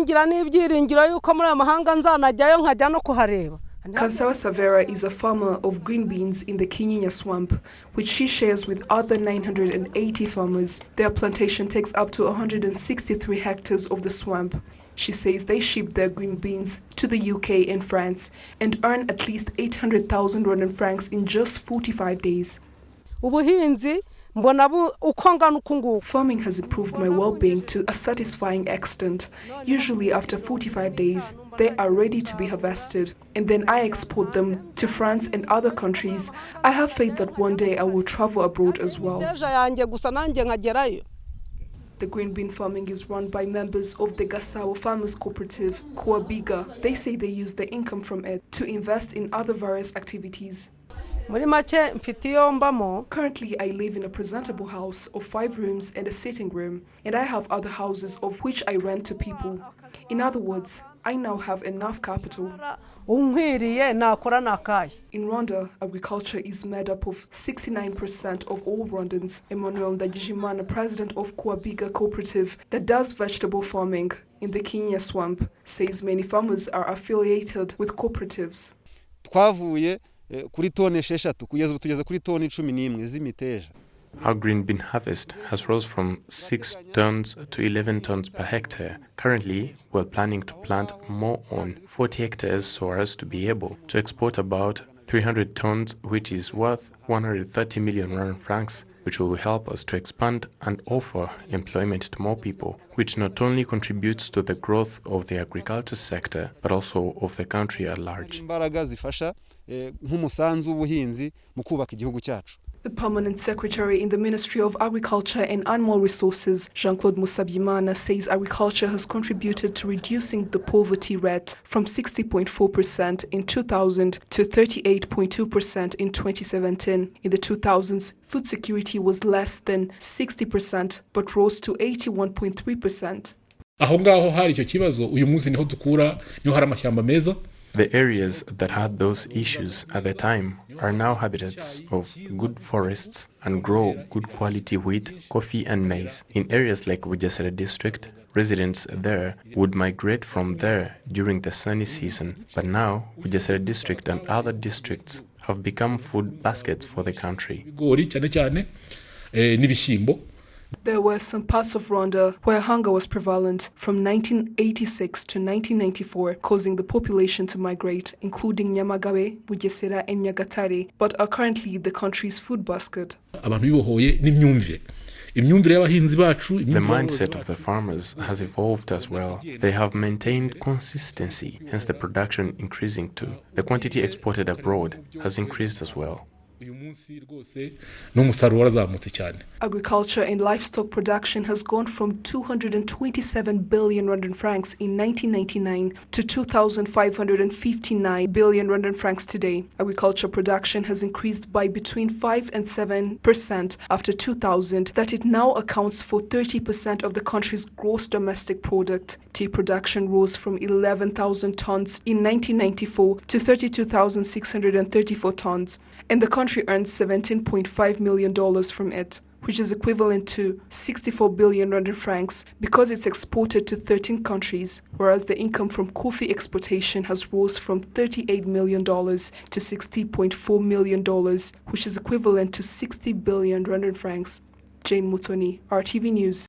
ngira n'ibyiringiro yuko muri amahanga nzanajyayo nkajya no kuhareba. Kansawa Savera is a farmer of green beans in the Kinyinya swamp, which she shares with other 980 farmers. Their plantation takes up to 163 hectares of the swamp. She says they ship their green beans to the UK and France and earn at least 800,000 Rwandan francs in just 45 days. Farming has improved my well-being to a satisfying extent. Usually after 45 days, they are ready to be harvested, and then I export them to France and other countries. I have faith that one day I will travel abroad as well. The green bean farming is run by members of the Gasabo Farmers Cooperative, Kuabiga. They say they use the income from it to invest in other various activities. Currently, I live in a presentable house of 5 rooms and a sitting room, and I have other houses of which I rent to people. In other words, I now have enough capital. In Rwanda, agriculture is made up of 69% of all Rwandans. Emmanuel Ndagijimana, president of Kuabiga Cooperative that does vegetable farming in the Kinyinya swamp, says many farmers are affiliated with cooperatives. Our green bean harvest has rose from 6 tons to 11 tons per hectare. Currently, we're planning to plant more on 40 hectares so as to be able to export about 300 tons, which is worth 130 million Rwandan francs, which will help us to expand and offer employment to more people, which not only contributes to the growth of the agriculture sector, but also of the country at large. The permanent secretary in the Ministry of Agriculture and Animal Resources, Jean-Claude Musabyimana, says agriculture has contributed to reducing the poverty rate from 60.4% in 2000 to 38.2% in 2017. In the 2000s, food security was less than 60%, but rose to 81.3%. The areas that had those issues at the time are now habitats of good forests and grow good quality wheat, coffee and maize. In areas like Bugesera district, residents there would migrate from there during the sunny season, but now Bugesera district and other districts have become food baskets for the country. There were some parts of Rwanda where hunger was prevalent from 1986 to 1994, causing the population to migrate, including Nyamagabe, Bugesera and Nyagatare, but are currently the country's food basket. The mindset of the farmers has evolved as well. They have maintained consistency, hence the production increasing too. The quantity exported abroad has increased as well. Agriculture and livestock production has gone from 227 billion Rwandan francs in 1999 to 2,559 billion Rwandan francs today. Agriculture production has increased by between 5 and 7% after 2000, that it now accounts for 30% of the country's gross domestic product. Tea production rose from 11,000 tons in 1994 to 32,634 tons, and the country earns $17.5 million from it, which is equivalent to 64 billion Rwandan francs, because it's exported to 13 countries, whereas the income from coffee exportation has rose from $38 million to $60.4 million, which is equivalent to 60 billion Rwandan francs. Jane Mutoni, RTV News.